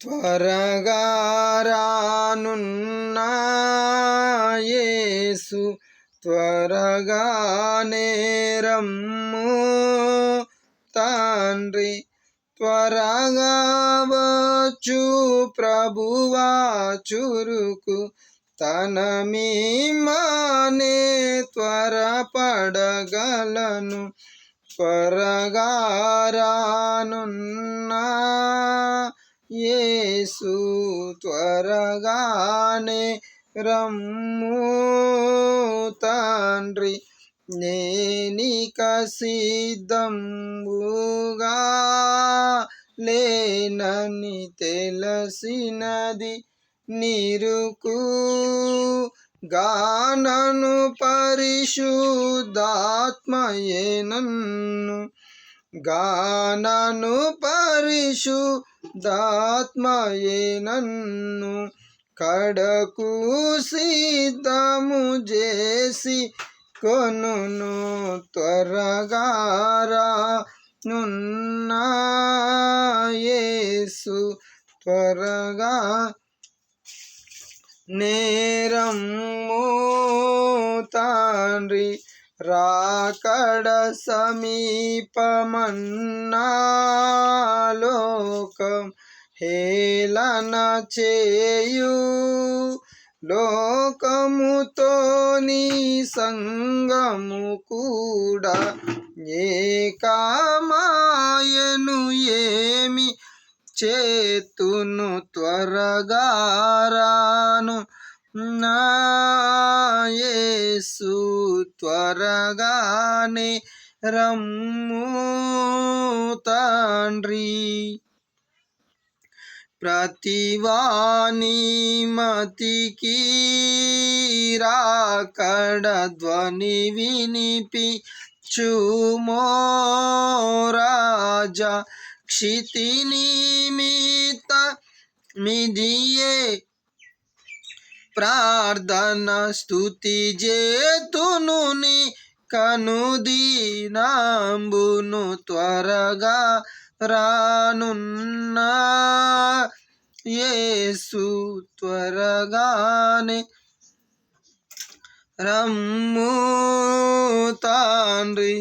త్వరగా రానున్న యేసు త్వరగానే రమ్ము తండ్రి, త్వరగా వచ్చు ప్రభువా చురుకు తన మీమానే త్వరపడగలను. త్వరగా రానున్న యేసు త్వరగానే రమ్ము తండ్రి, నేనిక సిద్ధంబుగా లేనని తెలిసినది నిరుకు గానను పరిశుద్ధాత్మయే నన్ను, గానను పరిశుద్ధాత్మయే నన్ను కడకు సిద్ధము చేసి కొనును. త్వరగా రానున్న యేసు త్వరగా నేరమ్ము తండ్రి, రాకడ సమీపమన్నా లోకం హేళన చేయు, లోకముతో నీ సంగము కూడా ఏకమాయను, ఏమి చేతును. త్వరగా రానున్న యేసు త్వరగానే రమ్ము తండ్రి, ప్రతివాని మతికి రాకడ ధ్వని వినిపించుమో రాజా, క్షితి నిమిత్త మిదియే ప్రార్థన స్తుతి చేతును నీ కనుదినంబును. త్వరగా రానున్న యేసు త్వరగానే రమ్ము తండ్రి,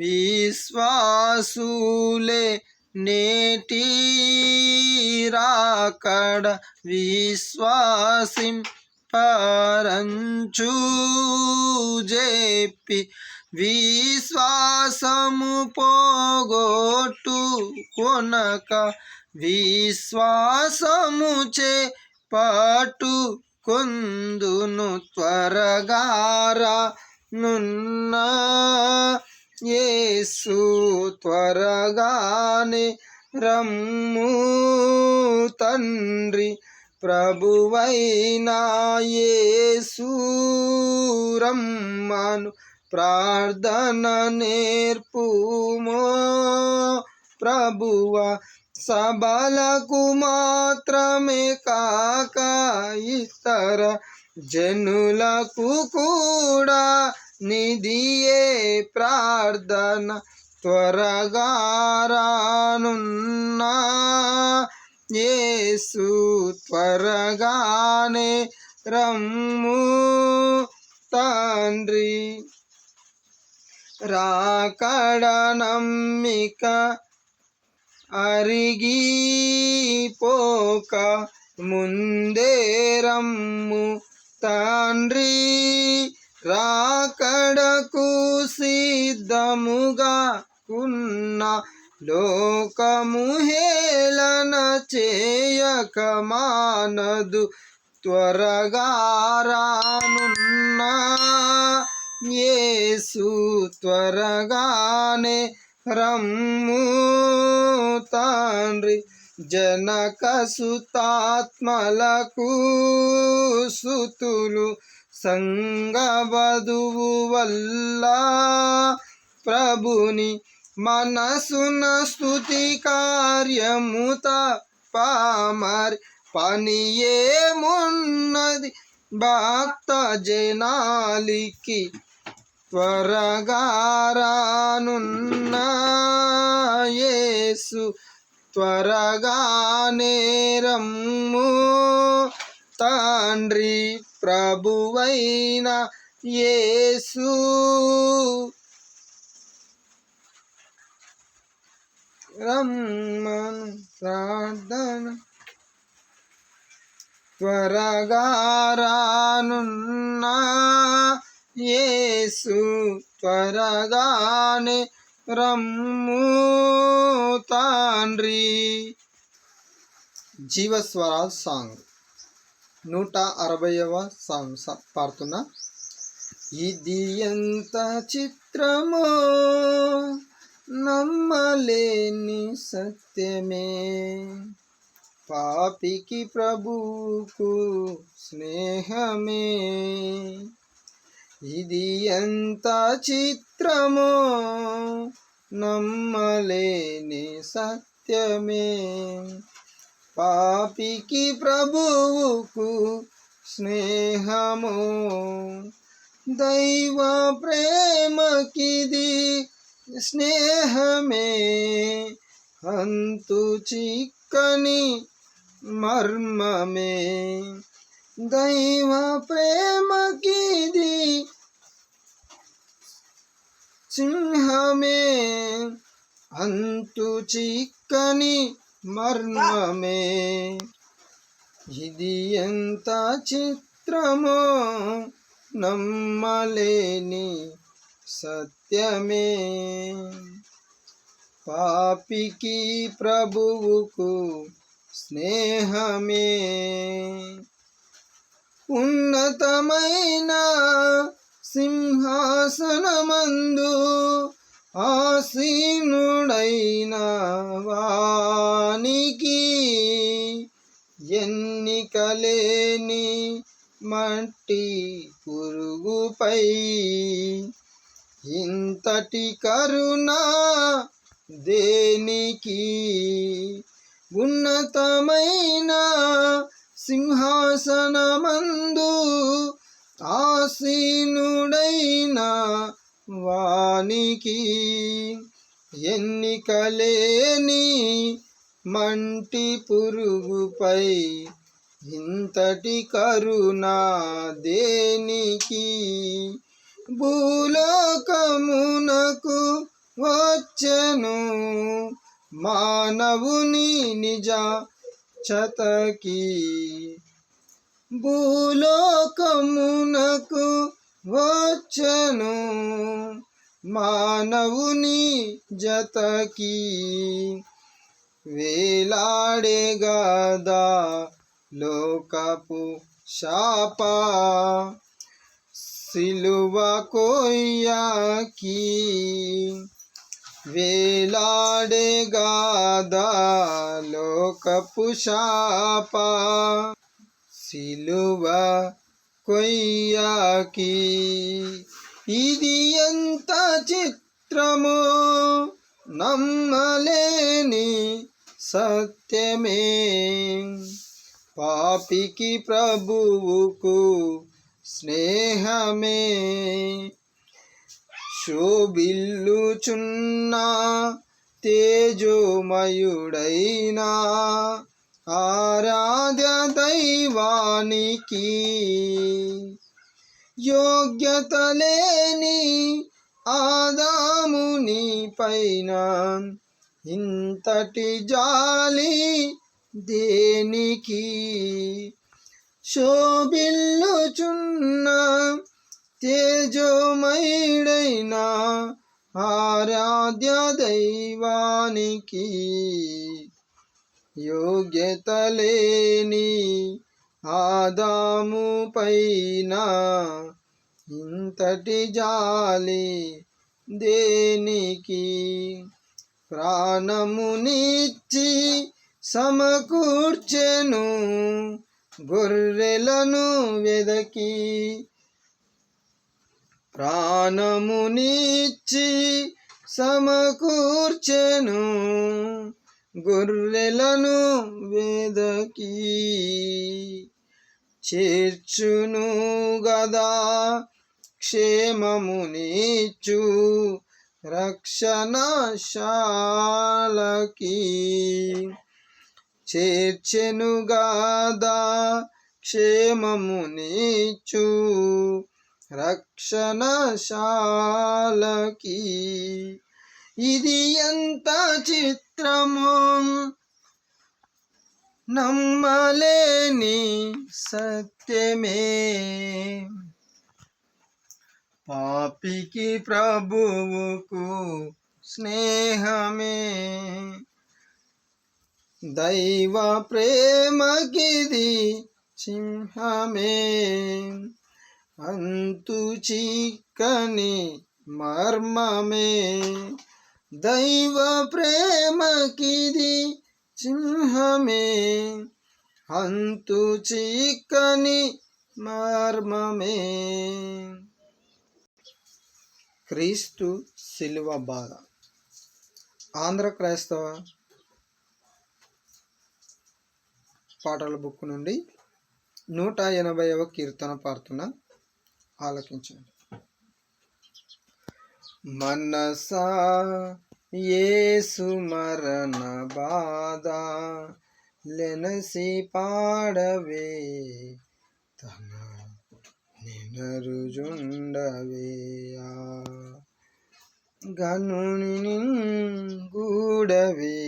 విశ్వాసులే నేటి రాకడ విశ్వాసింపరంచు చెప్పి, విశ్వాసము పోగొట్టు కొనక విశ్వాసముచే పట్టు కొందును. త్వరగా రానున్న యేసు త్వరగానే రమ్ము తండ్రి, ప్రభువైన యేసు రమ్మను ప్రార్థన నేర్పుమో ప్రభువా, సభలకు మాత్రమే కాక ఇతర జనులకు కూడా నిదియే ప్రార్థన. త్వరగా రానున్న యేసు త్వరగానే రమ్ము తండ్రి, రాకడ నమ్మిక అరిగిపోక ముందే రమ్ము తండ్రి, రాకడకు సిద్ధముగా ఉన్న లోకము హేళన చేయక మానదు. త్వరగా రానున్న యేసు త్వరగానే రమ్ము తండ్రి, జనక సుతాత్మలకు సుతులు సంగవధువు వల్ల ప్రభుని మనసున స్తుతి కార్యముత పామరి పని ఏమున్నది భక్త జనాలికి. త్వరగా రానున్న యేసు త్వరగానే రమ్ము తండ్రి ప్రభువైన యేసు రమ్మను ప్రార్థన త్వరగా రానున్న యేసు త్వరగానే రమ్ము తండ్రి. జీవస్వరాజ్ సాంగ్ 160వ సాంగ్ పాడుతున్నా. ఇది ఎంత చిత్రమో నమ్మలేని సత్యమే, పాపికి ప్రభువుకు స్నేహమే. ఇది ఎంత చిత్రమో నమ్మలేని సత్యమే, పాపికి ప్రభువుకు స్నేహము. దైవ ప్రేమకిది స్నేహమే, అంతు చిక్కని మర్మమే. దైవ ప్రేమకిది సింహమే, అంతు చిక్కని మర్మమే. ఇది ఎంత చిత్రమో నమ్మలేని సత్యమే, పాపికి ప్రభువుకు స్నేహమే. ఉన్నతమైన సింహాసనమందు ఆసీనుడైన వానికి ఎన్నికలేని మట్టి పురుగుపై ఇంతటి కరుణ దేనికి. ఉన్నతమైన సింహాసనమందు ఆసీనుడైన వానికి ఎన్నికలేని మంటి పురుగుపై ఇంతటి కరుణ దేనికి. భూలోకమునకు వచ్చెను మానవుని నిజ చతకి, భూలోకమునకు వచ్చెను మానవుని జతకి. వేలాడే గదా లోకపు శాప సిలువ కొయ్యకి, వేలాడే గదా లోకపు శాప సిలువ కొయ్యకి. ఇది ఎంత చిత్రమో నమ్మలేని సత్యమే, పాపికి ప్రభువుకు స్నేహమే. శోభిల్లుచున్న తేజోమయుడైన ఆరాధ్య దైవానికి యోగ్యత లేని ఆదాముని పైన ఇంతటి జాలి దేనికి. శోభిల్లుచున్న తేజోమయుడైన ఆరాధ్య దైవానికి యోగ్యత లేని ఆదాము పైన ఇంతటి జాలి దేనికి. ప్రాణమునిచ్చి సమకూర్చెను గొర్రెలను వెదకి, ప్రాణమునిచ్చి సమకూర్చెను గొర్రెలను వెదకి. చేర్చును గదా క్షేమమునిచ్చు రక్షణశాలకి చేర్చెనుగాదా క్షేమమునిచ్చు రక్షణశాలకి. ఇది ఎంత చిత్రమో నమ్మలేని సత్యమే, పాపికి ప్రభువుకు స్నేహమే. దైవ ప్రేమకిది సింహమే, అంతు చిక్కని మర్మమే. దైవ ప్రేమకిది సింహమే, అంతు చిక్కని మర్మమే. క్రీస్తు శిలువ బాధ. ఆంధ్ర క్రైస్తవ పాటల బుక్ నుండి 180వ కీర్తన పాడుతున్నా, ఆలకించండి. మనసా యేసు మరణ బాధ లెనసి పాడవే, తన నినరుజుండవేయా. గనుని గూడవే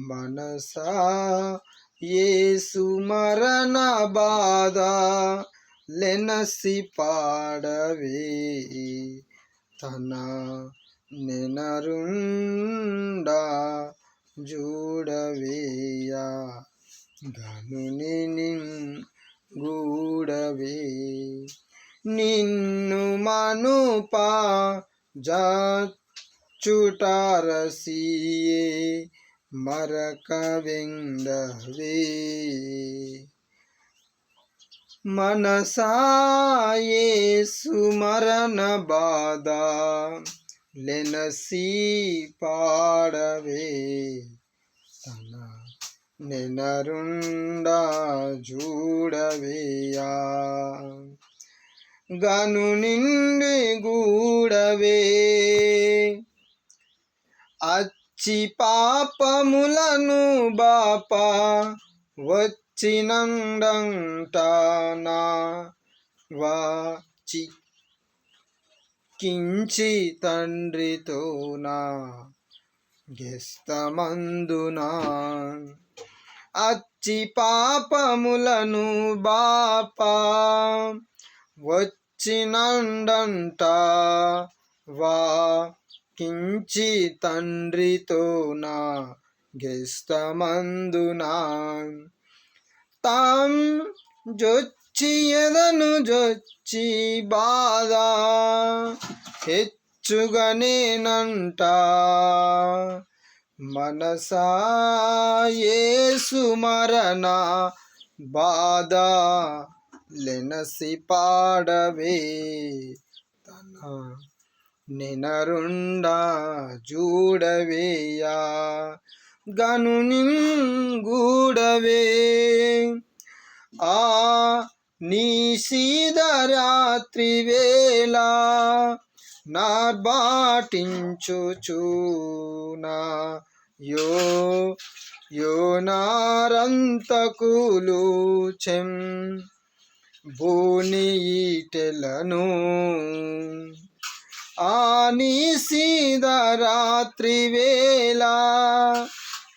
మనసా యేసు మరణ బాధ లెనసి పాడవే, తన నెనరుండా జూడవేయా. గనుని గూడవే నిన్ను మనుపా జాచుటారసియే మరక వెండవే. మనసా యేసు మరణ బాధ లెనసి పాడవే, తన నెనరుండా జూడవేయా. గను నిండి గూడవే అచ్చి పాపములను బాపా వచ్చినండంటానా వాచికించి తండ్రితోనా గెస్తమందునా. అచ్చి పాపములను బాపా వచ్చినండంట వాకించి తండ్రితోనా గెస్తమందునా. తాం జొచ్చి ఎదను జొచ్చి బాధ హెచ్చుగనేనంట. మనసా యేసు మరణ బాధ లెనసి పాడవే, తన నెనరుండా జూడవేయా. గను నింగూడవే ఆ నిశీధరాత్రి వేళ నార్బాటించుచునా యోనారంతకులు భూని ఈటెలను. ఆ నిశీధరాత్రి వేళ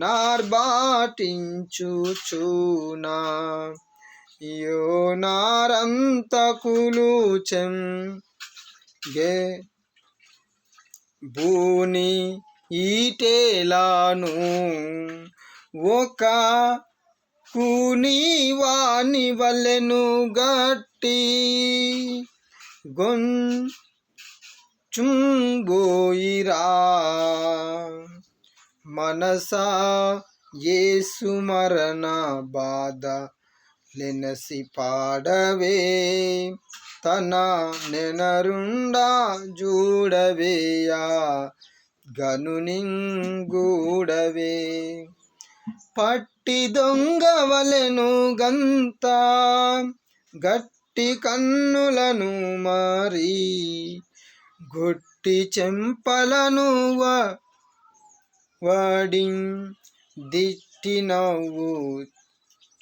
నార్బాటించుచునా యోనారంతకులు భూని ఈటెలను. ఒక కూని వాని వలెను గట్టి గొంచుంబోయిరా. మనసా యేసు మరణ బాధ లెనసి పాడవే, తన నెనరుండా జూడవేయా. గను నింగూడవే పట్టి దొంగ వలెను గంత గట్టి కన్నులను మారి గొట్టి చెంపలను వాడి దిట్టి నవ్వు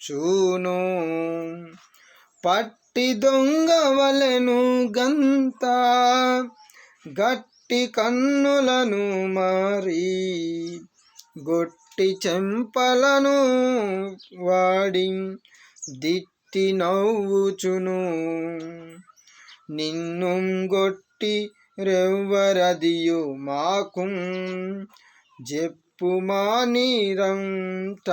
చూను. పట్టి దొంగ వలెను గంత గట్టి కన్నులను మారి గొట్టి చెంపలను వాడి దిట్టి నవ్వుచును. నిన్ను గొట్టి రెవ్వరదియు మాకు జెప్పుమా నీరంట.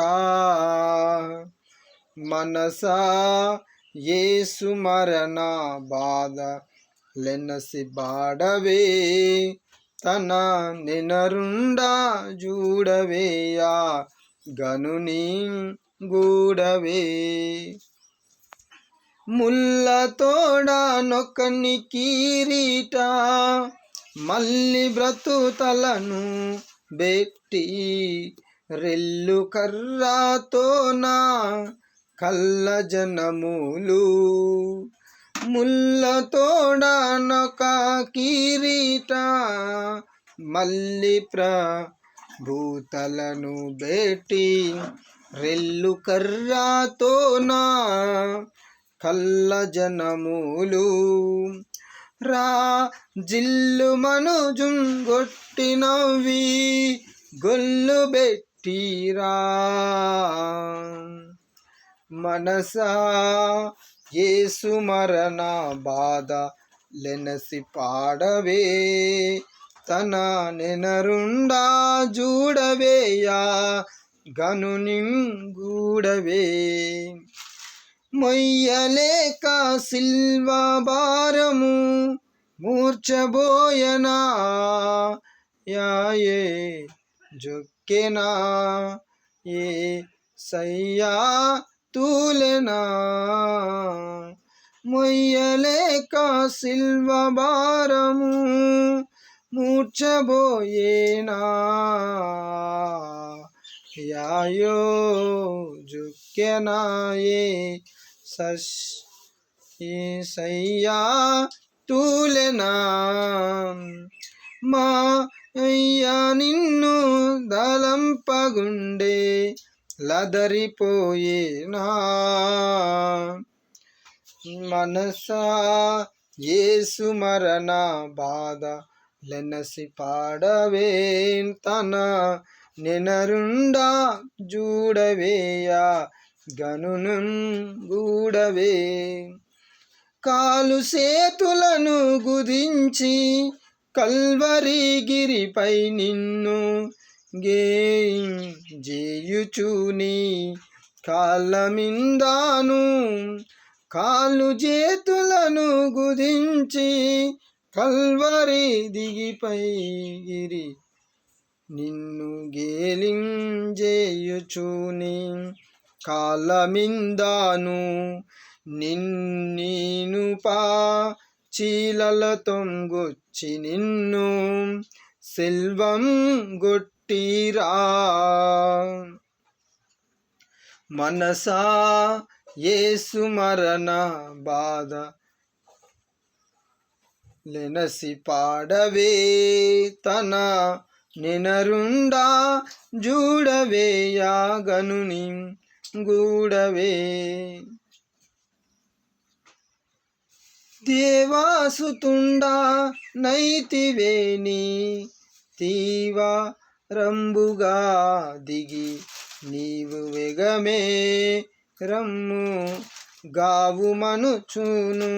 మనసా యేసు మరణ బాధ లెనసి బాడవే తన నెనరుండా జూడవేయా గనుని గూడవే. ముల్ల తోడ నొక్కని కిరీట మల్లి బ్రతుతలను బెట్టి రెల్లు కర్రాతో నా కల్ల జనములు. ముల్ల తోడ నొక కిరీట మల్లి ప్రభూతలను బెట్టి రెల్లు కర్రాతో నా కల్ల జనములు. రా జిల్లు మనుజుం గొట్టి నవ్వి గొల్లు బెట్టిరా. మనసా యేసు మరణ బాధ లెనసి పాడవే తన నెనరుండా జూడవేయా గనుని గూడవే. మొయ్యలేక సిల్వ భారము మూర్ఛబోయనా యాయే జొక్కెనా యేసయ్యా తూలెనా. మొయ్యలేక సిల్వ భారము మూర్ఛబోయేనా యాయో జొక్కెనా యేసయ్యా తూలెనా. మా అయ్యా నిన్ను దలంపగుండే లదరిపోయేనా. మనసా యేసు మరణ బాధ లెనసి పాడవే తన నెనరుండా జూడవేయా గనును గూడవే. కాలు సేతులను గుదించి కల్వరి గిరిపై నిన్ను జేయుచుని కాళ్ళమిందాను. కాళ్ళు చేతులను గుదించి కల్వరి దిగిపై గిరి నిన్ను గేలింజేయుచుని కాళ్ళమిందాను. నిన్ను చీలలతో గొచ్చి నిన్ను సెల్వం గొట్టిరా. మనసా యేసు మరణ బాధ లెనసి పాడవే తన నెనరుండా జూడవేయా గనుని గూడవే. దేవాసుతుండా నైతివేని తీవా రంబుగా దిగి నీవు వెగమే రమ్ము గావు మనుచును.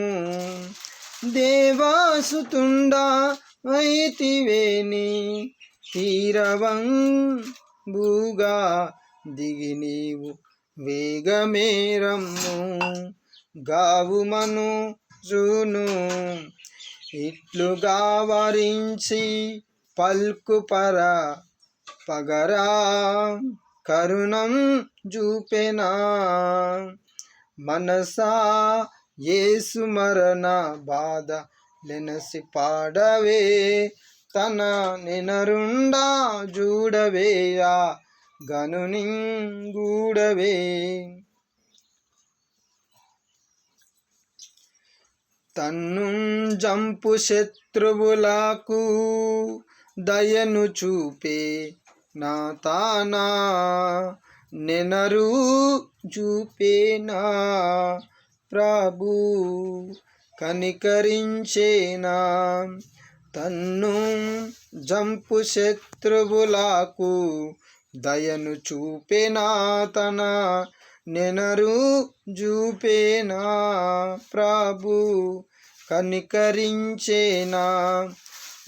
దేవాసుతుండా వైతివేని తీరవంబుగా దిగి నీవు వేగమే రమ్ము గావు మనుచును. ఇట్లుగా వరించి పల్కు పగరా కరుణం జూపెనా. మనసా యేసు మరణ బాధ లెనసి పాడవే తన నెనరుండా జూడవేయా గనుని గూడవే. తన్ను జంపు శత్రువులకు దయను చూపే నా తానా నెనరు చూపే నా ప్రభు కనికరించేనా. తన్ను జంపు శత్రువులకు దయను చూపేనా తన నెనరు చూపేనా ప్రభు కనికరించేనా.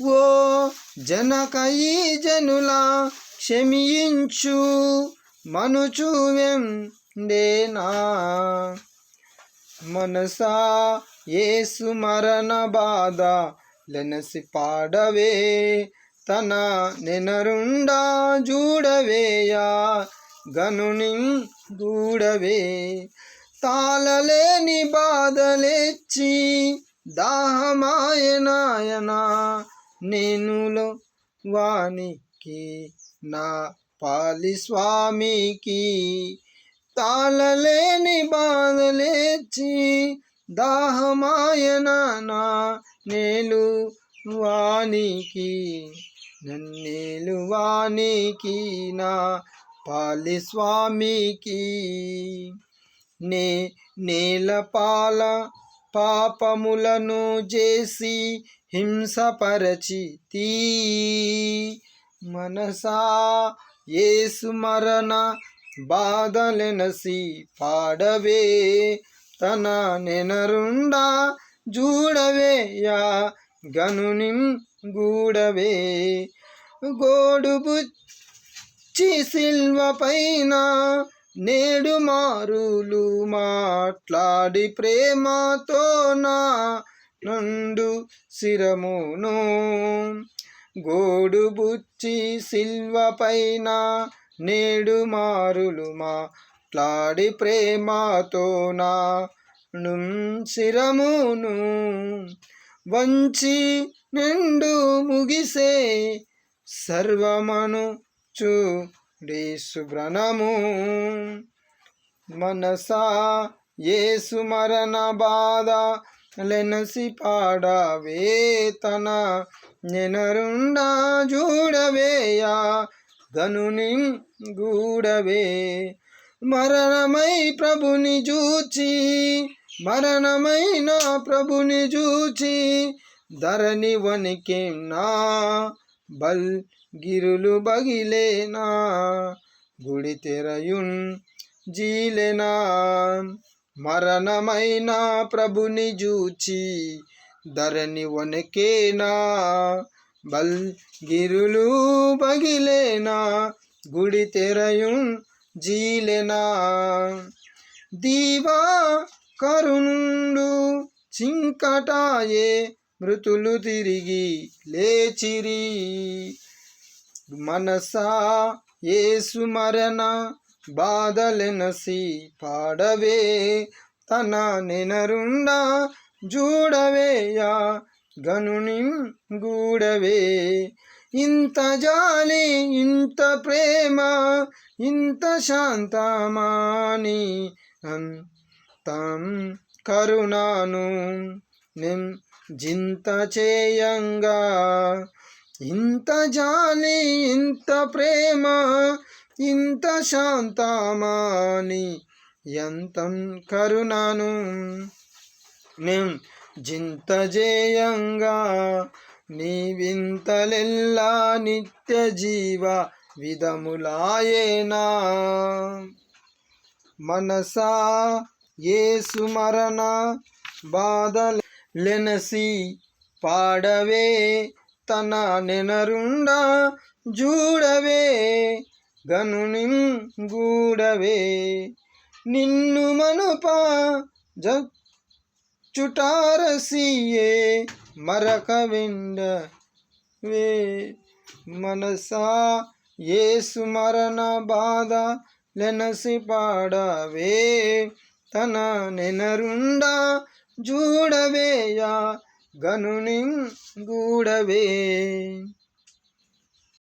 ఓ జనకయి జనుల క్షమించు మనుచు వెండేనా. మనసా యేసు మరణ బాధ లెనసి పాడవే తన నెనరుండా జూడవేయా గనుని గూడవే. తాళలేని బాధలెచ్చి దాహమాయనాయనా నేనులో వానికి నా పాలి స్వామికి. తాళలేని బాధలెచ్చి దాహమాయనా నేలు వానికి నన్నేలు వానికి నా పాలి స్వామికి. నేలపాల పాపములను చేసి హింసపరచితి. మనసా యేసు మరణ బాధలెనసి పాడవే తన నెనరుండా జూడవేయా గనుని గూడవే. గోడుబుచ్చి సిల్వ పైన నేడు మారులు మాట్లాడి ప్రేమతో నా నుండు శిరమును. గోడుబుచ్చి సిల్వ పైన నేడు మారులు మాట్లాడి ప్రేమతో నా శిరమును వంచి నిండు ముగిసే సర్వమను చూడేసు వ్రణము. మనసా యేసు మరణ బాధ లెనసి పాడవే తన నెనరుండా జూడవేయా గనుని గూడవే. మరణమై ప్రభుని జూచి మరణమైన ప్రభుని జూచి ధరణి వణికేనా గిరులు బగిలేనా గుడి తెరయున్ జీలెనా. మరణమైన ప్రభుని జూచి ధరణి వణికేనా గిరులు బగిలేనా గుడి తెరయున్ జీలెనా. దీవా కరుణుండు చింకటాయే మృతులు తిరిగి లేచిరి. మనసా యేసు మరణ బాధలెనసి పాడవే తన నెనరుండా జూడవేయా గనుని గూడవే. ఇంత జాలి ఇంత ప్రేమ ఇంత శాంతమాని అంతం కరుణాను జింత చేయంగా. ఇంత జాలి ఇంత ప్రేమ ఇంత శాంతమాని ఎంతం కరుణాను జింత జేయంగా. నీ వింతలెల్లా నిత్య జీవ విధములాయేనా. మనసా యేసు మరణ బాధలెనసి పాడవే తన నెనరుండా జూడవే గనుని గూడవే. నిన్ను మనుప చుటారసియే మరక వెండవే. మనసా యేసు మరణ బాధ లెనసి పాడవే తన నెనరుండా జూడవేయా గనుని గూడవే.